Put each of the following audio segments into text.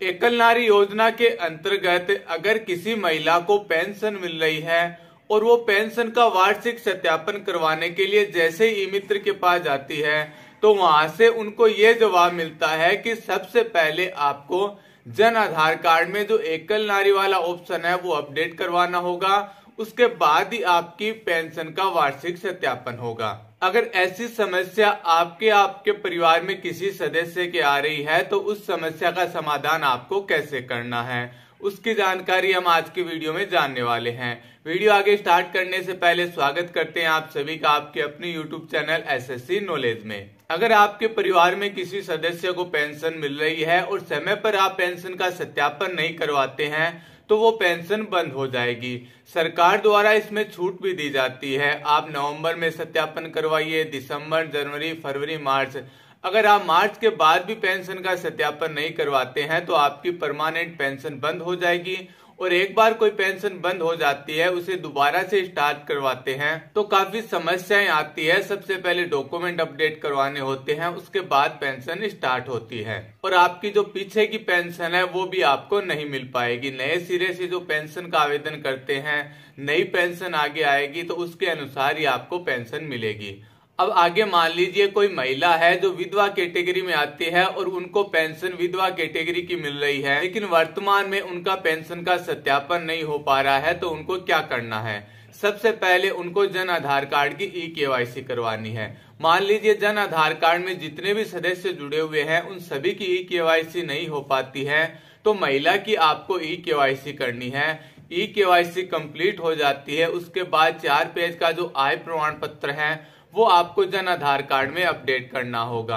एकल नारी योजना के अंतर्गत अगर किसी महिला को पेंशन मिल रही है और वो पेंशन का वार्षिक सत्यापन करवाने के लिए जैसे ई मित्र के पास जाती है तो वहां से उनको ये जवाब मिलता है कि सबसे पहले आपको जन आधार कार्ड में जो एकल नारी वाला ऑप्शन है वो अपडेट करवाना होगा। उसके बाद ही आपकी पेंशन का वार्षिक सत्यापन होगा। अगर ऐसी समस्या आपके परिवार में किसी सदस्य के आ रही है तो उस समस्या का समाधान आपको कैसे करना है उसकी जानकारी हम आज की वीडियो में जानने वाले हैं। वीडियो आगे स्टार्ट करने से पहले स्वागत करते हैं आप सभी का आपके अपने यूट्यूब चैनल एसएससी नॉलेज में। अगर आपके परिवार में किसी सदस्य को पेंशन मिल रही है और समय पर आप पेंशन का सत्यापन नहीं करवाते हैं तो वो पेंशन बंद हो जाएगी। सरकार द्वारा इसमें छूट भी दी जाती है। आप नवंबर में सत्यापन करवाइए, दिसंबर, जनवरी, फरवरी, मार्च। अगर आप मार्च के बाद भी पेंशन का सत्यापन नहीं करवाते हैं तो आपकी परमानेंट पेंशन बंद हो जाएगी। और एक बार कोई पेंशन बंद हो जाती है उसे दोबारा से स्टार्ट करवाते हैं तो काफी समस्याएं आती है। सबसे पहले डॉक्यूमेंट अपडेट करवाने होते हैं, उसके बाद पेंशन स्टार्ट होती है और आपकी जो पीछे की पेंशन है वो भी आपको नहीं मिल पाएगी। नए सिरे से जो पेंशन का आवेदन करते हैं, नई पेंशन आगे आएगी तो उसके अनुसार ही आपको पेंशन मिलेगी। अब आगे मान लीजिए कोई महिला है जो विधवा कैटेगरी में आती है और उनको पेंशन विधवा कैटेगरी की मिल रही है, लेकिन वर्तमान में उनका पेंशन का सत्यापन नहीं हो पा रहा है तो उनको क्या करना है। सबसे पहले उनको जन आधार कार्ड की ई-केवाईसी करवानी है। मान लीजिए जन आधार कार्ड में जितने भी सदस्य जुड़े हुए हैं उन सभी की ई-केवाईसी नहीं हो पाती है तो महिला की आपको ई-केवाईसी करनी है। ई-केवाईसी कंप्लीट हो जाती है, उसके बाद 4 पेज का जो आय प्रमाण पत्र है वो आपको जन आधार कार्ड में अपडेट करना होगा।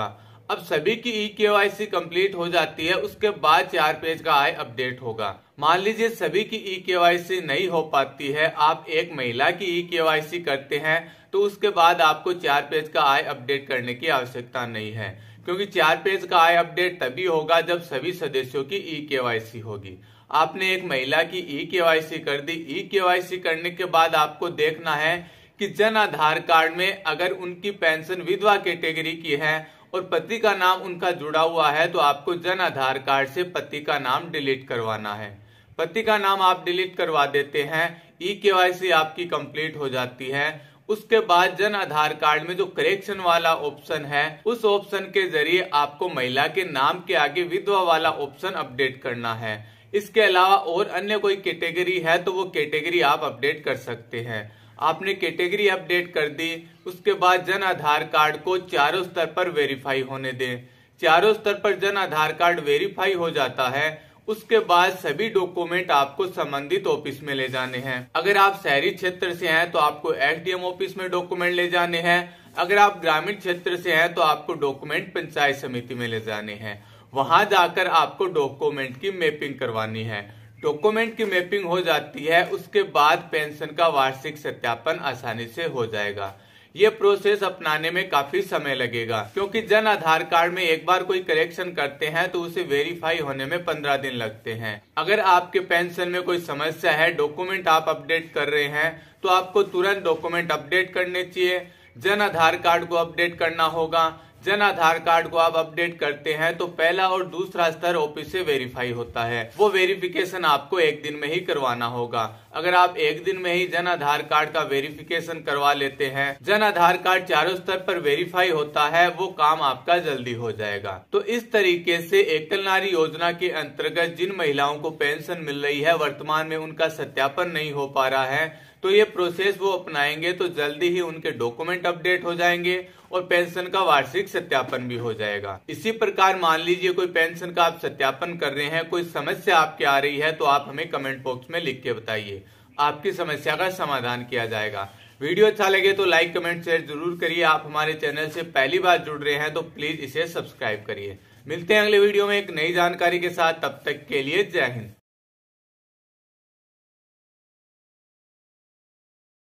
अब सभी की ई-केवाईसी कंप्लीट हो जाती है, उसके बाद 4 पेज का आय अपडेट होगा। मान लीजिए सभी की ई-केवाईसी नहीं हो पाती है, आप एक महिला की ई-केवाईसी करते हैं तो उसके बाद आपको 4 पेज का आय अपडेट करने की आवश्यकता नहीं है, क्योंकि 4 पेज का आय अपडेट तभी होगा जब सभी सदस्यों की ई-केवाईसी होगी। आपने एक महिला की ई-केवाईसी कर दी। ई-केवाईसी करने के बाद आपको देखना है कि जन आधार कार्ड में अगर उनकी पेंशन विधवा कैटेगरी की है और पति का नाम उनका जुड़ा हुआ है तो आपको जन आधार कार्ड से पति का नाम डिलीट करवाना है। पति का नाम आप डिलीट करवा देते हैं, ई-केवाईसी आपकी कंप्लीट हो जाती है। उसके बाद जन आधार कार्ड में जो करेक्शन वाला ऑप्शन है उस ऑप्शन के जरिए आपको महिला के नाम के आगे विधवा वाला ऑप्शन अपडेट करना है। इसके अलावा और अन्य कोई कैटेगरी है तो वो कैटेगरी आप अपडेट कर सकते हैं। आपने कैटेगरी अपडेट कर दी, उसके बाद जन आधार कार्ड को चारों स्तर पर वेरीफाई होने दें। चारों स्तर पर जन आधार कार्ड वेरीफाई हो जाता है, उसके बाद सभी डॉक्यूमेंट आपको संबंधित ऑफिस में ले जाने हैं। अगर आप शहरी क्षेत्र से हैं तो आपको एसडीएम ऑफिस में डॉक्यूमेंट ले जाने हैं। अगर आप ग्रामीण क्षेत्र से हैं तो आपको डॉक्यूमेंट पंचायत समिति में ले जाने हैं। वहां जाकर आपको डॉक्यूमेंट की मैपिंग करवानी है। डॉक्यूमेंट की मैपिंग हो जाती है, उसके बाद पेंशन का वार्षिक सत्यापन आसानी से हो जाएगा। ये प्रोसेस अपनाने में काफी समय लगेगा, क्योंकि जन आधार कार्ड में एक बार कोई करेक्शन करते हैं तो उसे वेरीफाई होने में 15 दिन लगते हैं। अगर आपके पेंशन में कोई समस्या है, डॉक्यूमेंट आप अपडेट कर रहे हैं तो आपको तुरंत डॉक्यूमेंट अपडेट करने चाहिए। जन आधार कार्ड को अपडेट करना होगा। जन आधार कार्ड को आप अपडेट करते हैं तो पहला और दूसरा स्तर ऑफिस से वेरीफाई होता है। वो वेरिफिकेशन आपको एक दिन में ही करवाना होगा। अगर आप एक दिन में ही जन आधार कार्ड का वेरिफिकेशन करवा लेते हैं, जन आधार कार्ड चारों स्तर पर वेरीफाई होता है, वो काम आपका जल्दी हो जाएगा। तो इस तरीके से एकल नारी योजना के अंतर्गत जिन महिलाओं को पेंशन मिल रही है वर्तमान में उनका सत्यापन नहीं हो पा रहा है तो ये प्रोसेस वो अपनाएंगे तो जल्दी ही उनके डॉक्यूमेंट अपडेट हो जाएंगे और पेंशन का वार्षिक सत्यापन भी हो जाएगा। इसी प्रकार मान लीजिए कोई पेंशन का आप सत्यापन कर रहे हैं, कोई समस्या आपके आ रही है तो आप हमें कमेंट बॉक्स में लिख के बताइए, आपकी समस्या का समाधान किया जाएगा। वीडियो अच्छा लगे तो लाइक कमेंट शेयर जरूर करिए। आप हमारे चैनल से पहली बार जुड़ रहे हैं तो प्लीज इसे सब्सक्राइब करिए। मिलते हैं अगले वीडियो में एक नई जानकारी के साथ, तब तक के लिए जय हिंद।